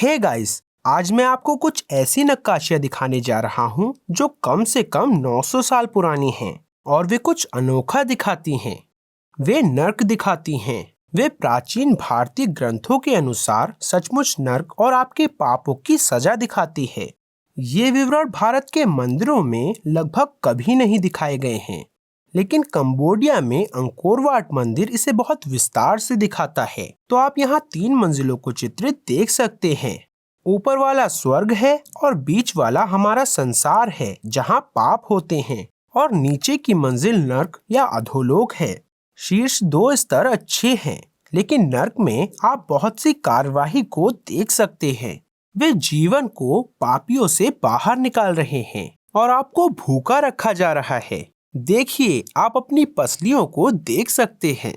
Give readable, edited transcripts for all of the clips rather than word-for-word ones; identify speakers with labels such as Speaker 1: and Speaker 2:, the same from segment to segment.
Speaker 1: Hey guys, आज मैं आपको कुछ ऐसी नक्काशियाँ दिखाने जा रहा हूँ जो कम से कम 900 साल पुरानी हैं और वे कुछ अनोखा दिखाती हैं। वे नर्क दिखाती हैं। वे प्राचीन भारतीय ग्रंथों के अनुसार सचमुच नर्क और आपके पापों की सजा दिखाती है। ये विवरण भारत के मंदिरों में लगभग कभी नहीं दिखाए गए हैं, लेकिन कंबोडिया में अंकोर वाट मंदिर इसे बहुत विस्तार से दिखाता है। तो आप यहाँ 3 मंजिलों को चित्रित देख सकते हैं। ऊपर वाला स्वर्ग है और बीच वाला हमारा संसार है जहाँ पाप होते हैं, और नीचे की मंजिल नर्क या अधोलोक है। शीर्ष 2 स्तर अच्छे हैं, लेकिन नर्क में आप बहुत सी कार्यवाही को देख सकते हैं। वे जीवन को पापियों से बाहर निकाल रहे हैं और आपको भूखा रखा जा रहा है। देखिए, आप अपनी पसलियों को देख सकते हैं।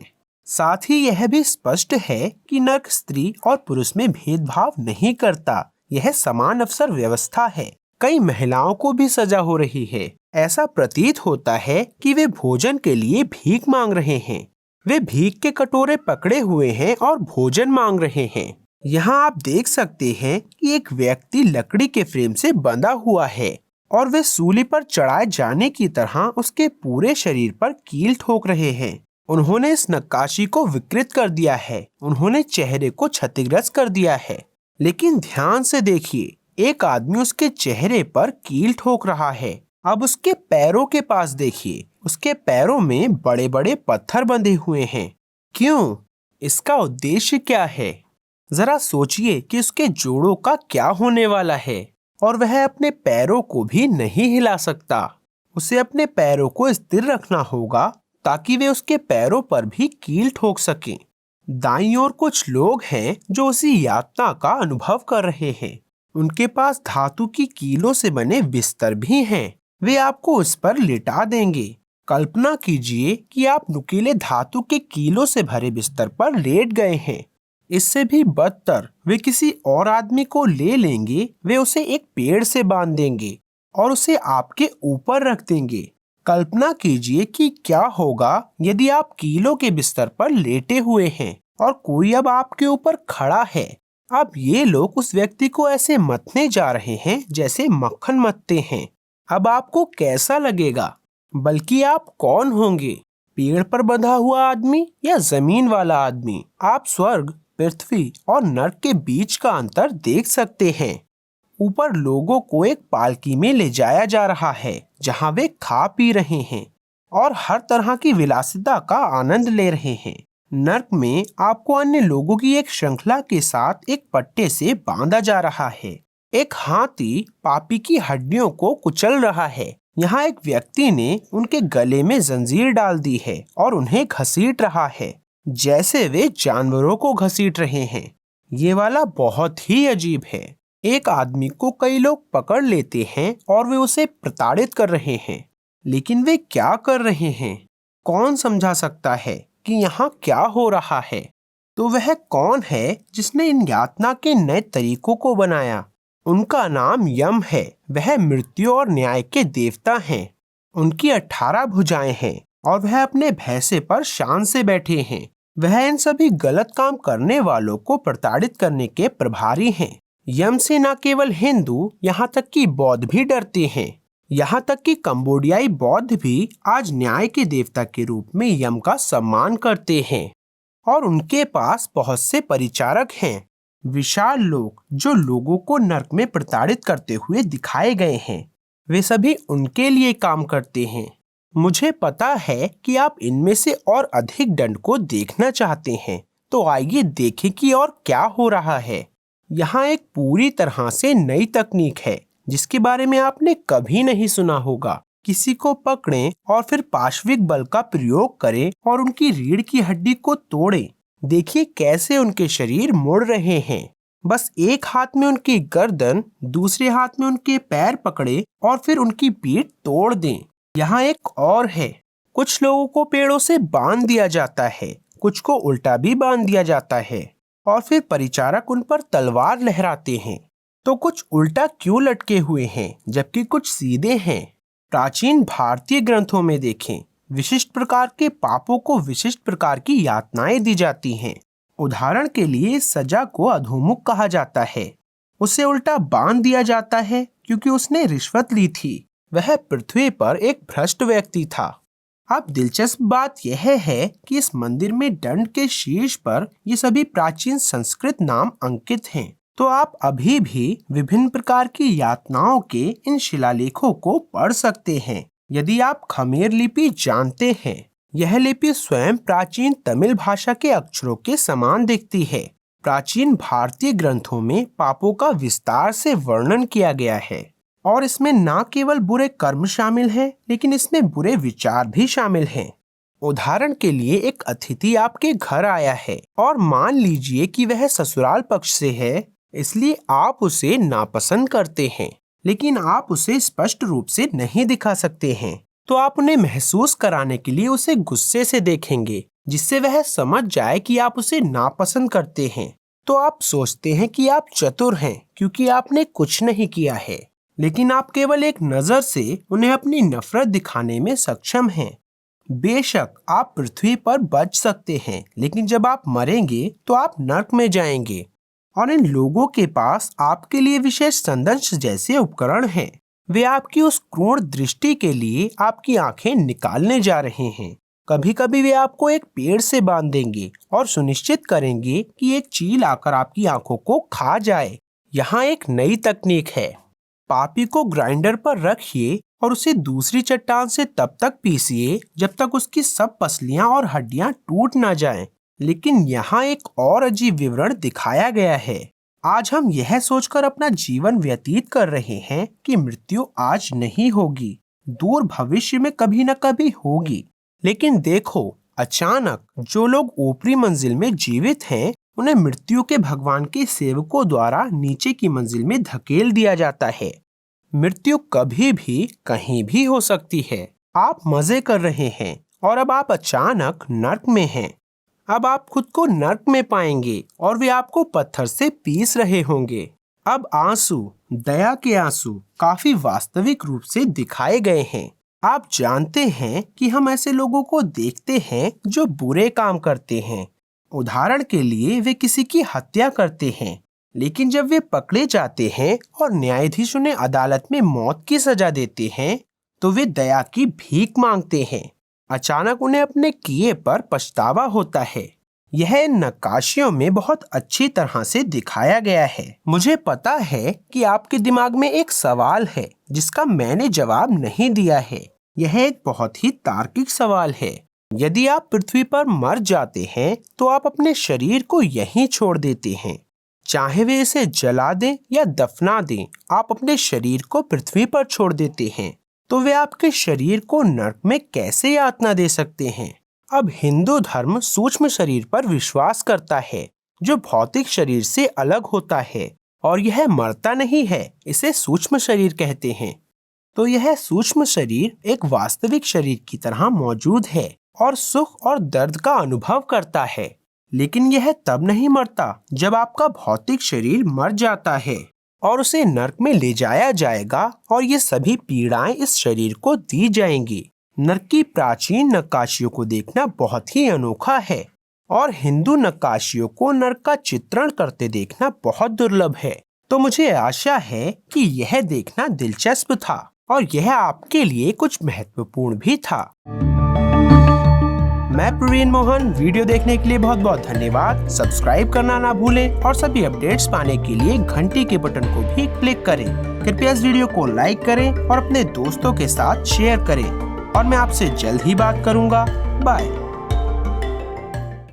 Speaker 1: साथ ही यह भी स्पष्ट है कि नर्क स्त्री और पुरुष में भेदभाव नहीं करता। यह समान अवसर व्यवस्था है। कई महिलाओं को भी सजा हो रही है। ऐसा प्रतीत होता है कि वे भोजन के लिए भीख मांग रहे हैं। वे भीख के कटोरे पकड़े हुए हैं और भोजन मांग रहे हैं। यहाँ आप देख सकते हैं कि एक व्यक्ति लकड़ी के फ्रेम से बंधा हुआ है और वे सूली पर चढ़ाए जाने की तरह उसके पूरे शरीर पर कील ठोक रहे हैं। उन्होंने इस नक्काशी को विकृत कर दिया है। उन्होंने चेहरे को क्षतिग्रस्त कर दिया है। लेकिन ध्यान से देखिए, एक आदमी उसके चेहरे पर कील ठोक रहा है। अब उसके पैरों के पास देखिए, उसके पैरों में बड़े बड़े पत्थर बंधे हुए हैं। क्यों? इसका उद्देश्य क्या है? जरा सोचिए कि उसके जोड़ों का क्या होने वाला है। और वह अपने पैरों को भी नहीं हिला सकता। उसे अपने पैरों को स्थिर रखना होगा ताकि वे उसके पैरों पर भी कील ठोक सकें। दाईं ओर कुछ लोग हैं जो उसी यातना का अनुभव कर रहे हैं। उनके पास धातु की कीलों से बने बिस्तर भी हैं। वे आपको उस पर लिटा देंगे। कल्पना कीजिए कि आप नुकीले धातु के कीलों से भरे बिस्तर पर लेट गए हैं। इससे भी बदतर, वे किसी और आदमी को ले लेंगे। वे उसे एक पेड़ से बांध देंगे और उसे आपके ऊपर रख देंगे। कल्पना कीजिए कि क्या होगा यदि आप कीलों के बिस्तर पर लेटे हुए हैं और कोई अब आपके ऊपर खड़ा है। अब ये लोग उस व्यक्ति को ऐसे मथने जा रहे हैं जैसे मक्खन मथते हैं। अब आपको कैसा लगेगा? बल्कि आप कौन होंगे? पेड़ पर बंधा हुआ आदमी या जमीन वाला आदमी? आप स्वर्ग, पृथ्वी और नर्क के बीच का अंतर देख सकते हैं। ऊपर लोगों को एक पालकी में ले जाया जा रहा है जहां वे खा पी रहे हैं और हर तरह की विलासिता का आनंद ले रहे हैं। नर्क में आपको अन्य लोगों की एक श्रृंखला के साथ एक पट्टे से बांधा जा रहा है। एक हाथी पापी की हड्डियों को कुचल रहा है। यहाँ एक व्यक्ति ने उनके गले में जंजीर डाल दी है और उन्हें घसीट रहा है जैसे वे जानवरों को घसीट रहे हैं। ये वाला बहुत ही अजीब है। एक आदमी को कई लोग पकड़ लेते हैं और वे उसे प्रताड़ित कर रहे हैं। लेकिन वे क्या कर रहे हैं? कौन समझा सकता है कि यहाँ क्या हो रहा है? तो वह कौन है जिसने इन यातना के नए तरीकों को बनाया? उनका नाम यम है। वह मृत्यु और न्याय के देवता हैं। उनकी 18 भुजाएं हैं और वह अपने भैंसे पर शान से बैठे हैं। वह इन सभी गलत काम करने वालों को प्रताड़ित करने के प्रभारी हैं। यम से न केवल हिंदू, यहाँ तक कि बौद्ध भी डरते हैं। यहाँ तक कि कंबोडियाई बौद्ध भी आज न्याय के देवता के रूप में यम का सम्मान करते हैं। और उनके पास बहुत से परिचारक हैं, विशाल लोग जो लोगों को नर्क में प्रताड़ित करते हुए दिखाए गए हैं। वे सभी उनके लिए काम करते हैं। मुझे पता है कि आप इनमें से और अधिक दंड को देखना चाहते हैं, तो आइए देखें कि और क्या हो रहा है। यहाँ एक पूरी तरह से नई तकनीक है जिसके बारे में आपने कभी नहीं सुना होगा। किसी को पकड़ें और फिर पार्श्विक बल का प्रयोग करें और उनकी रीढ़ की हड्डी को तोड़ें। देखिए कैसे उनके शरीर मुड़ रहे हैं। बस एक हाथ में उनकी गर्दन, दूसरे हाथ में उनके पैर पकड़े और फिर उनकी पीठ तोड़ दें। यहाँ एक और है। कुछ लोगों को पेड़ों से बांध दिया जाता है, कुछ को उल्टा भी बांध दिया जाता है और फिर परिचारक उन पर तलवार लहराते हैं। तो कुछ उल्टा क्यों लटके हुए हैं जबकि कुछ सीधे हैं? प्राचीन भारतीय ग्रंथों में देखें, विशिष्ट प्रकार के पापों को विशिष्ट प्रकार की यातनाएं दी जाती हैं। उदाहरण के लिए सजा को अधोमुख कहा जाता है। उसे उल्टा बांध दिया जाता है क्योंकि उसने रिश्वत ली थी। वह पृथ्वी पर एक भ्रष्ट व्यक्ति था। अब दिलचस्प बात यह है कि इस मंदिर में दंड के शीर्ष पर ये सभी प्राचीन संस्कृत नाम अंकित हैं। तो आप अभी भी विभिन्न प्रकार की यातनाओं के इन शिलालेखों को पढ़ सकते हैं यदि आप खमेर लिपि जानते हैं। यह लिपि स्वयं प्राचीन तमिल भाषा के अक्षरों के समान दिखती है। प्राचीन भारतीय ग्रंथों में पापों का विस्तार से वर्णन किया गया है और इसमें न केवल बुरे कर्म शामिल हैं, लेकिन इसमें बुरे विचार भी शामिल हैं। उदाहरण के लिए एक अतिथि आपके घर आया है और मान लीजिए कि वह ससुराल पक्ष से है, इसलिए आप उसे नापसंद करते हैं, लेकिन आप उसे स्पष्ट रूप से नहीं दिखा सकते हैं। तो आप उन्हें महसूस कराने के लिए उसे गुस्से से देखेंगे, जिससे वह समझ जाए कि आप उसे नापसंद करते हैं। तो आप सोचते हैं कि आप चतुर हैं क्योंकि आपने कुछ नहीं किया है, लेकिन आप केवल एक नजर से उन्हें अपनी नफरत दिखाने में सक्षम हैं। बेशक आप पृथ्वी पर बच सकते हैं, लेकिन जब आप मरेंगे तो आप नर्क में जाएंगे और इन लोगों के पास आपके लिए विशेष संदंश जैसे उपकरण हैं। वे आपकी उस क्रूर दृष्टि के लिए आपकी आंखें निकालने जा रहे हैं। कभी कभी वे आपको एक पेड़ से बांध देंगे और सुनिश्चित करेंगे कि एक चील आकर आपकी आंखों को खा जाए। यहाँ एक नई तकनीक है। पापी को ग्राइंडर पर रखिए और उसे दूसरी चट्टान से तब तक पीसिए जब तक उसकी सब पसलियां और हड्डियां टूट ना जाएं। लेकिन यहाँ एक और अजीब विवरण दिखाया गया है। आज हम यह सोचकर अपना जीवन व्यतीत कर रहे हैं कि मृत्यु आज नहीं होगी, दूर भविष्य में कभी न कभी होगी। लेकिन देखो, अचानक जो लोग ऊपरी मंजिल में जीवित हैं, उन्हें मृत्यु के भगवान के सेवकों द्वारा नीचे की मंजिल में धकेल दिया जाता है। मृत्यु कभी भी कहीं भी हो सकती है। आप मजे कर रहे हैं और अब आप अचानक नर्क में हैं। अब आप खुद को नर्क में पाएंगे और वे आपको पत्थर से पीस रहे होंगे। अब आंसू, दया के आंसू काफी वास्तविक रूप से दिखाए गए हैं। आप जानते हैं कि हम ऐसे लोगों को देखते हैं जो बुरे काम करते हैं। उदाहरण के लिए वे किसी की हत्या करते हैं, लेकिन जब वे पकड़े जाते हैं और न्यायाधीश उन्हें अदालत में मौत की सजा देते हैं, तो वे दया की भीख मांगते हैं। अचानक उन्हें अपने किए पर पछतावा होता है। यह इन नक्काशियों में बहुत अच्छी तरह से दिखाया गया है। मुझे पता है कि आपके दिमाग में एक सवाल है जिसका मैंने जवाब नहीं दिया है। यह एक बहुत ही तार्किक सवाल है। यदि आप पृथ्वी पर मर जाते हैं तो आप अपने शरीर को यहीं छोड़ देते हैं। चाहे वे इसे जला दें या दफना दें, आप अपने शरीर को पृथ्वी पर छोड़ देते हैं। तो वे आपके शरीर को नर्क में कैसे यातना दे सकते हैं? अब हिंदू धर्म सूक्ष्म शरीर पर विश्वास करता है, जो भौतिक शरीर से अलग होता है, और यह मरता नहीं है। इसे सूक्ष्म शरीर कहते हैं। तो यह सूक्ष्म शरीर एक वास्तविक शरीर की तरह मौजूद है और सुख और दर्द का अनुभव करता है, लेकिन यह तब नहीं मरता जब आपका भौतिक शरीर मर जाता है और उसे नर्क में ले जाया जाएगा और ये सभी पीड़ाएं इस शरीर को दी जाएंगी। नर्क की प्राचीन नक्काशियों को देखना बहुत ही अनोखा है और हिंदू नक्काशियों को नर्क का चित्रण करते देखना बहुत दुर्लभ है। तो मुझे आशा है कि यह देखना दिलचस्प था और यह आपके लिए कुछ महत्वपूर्ण भी था। मैं प्रवीण मोहन, वीडियो देखने के लिए बहुत बहुत धन्यवाद। सब्सक्राइब करना ना भूलें और सभी अपडेट्स पाने के लिए घंटी के बटन को भी क्लिक करें। कृपया इस वीडियो को लाइक करें और अपने दोस्तों के साथ शेयर करें और मैं आपसे जल्द ही बात करूंगा। बाय।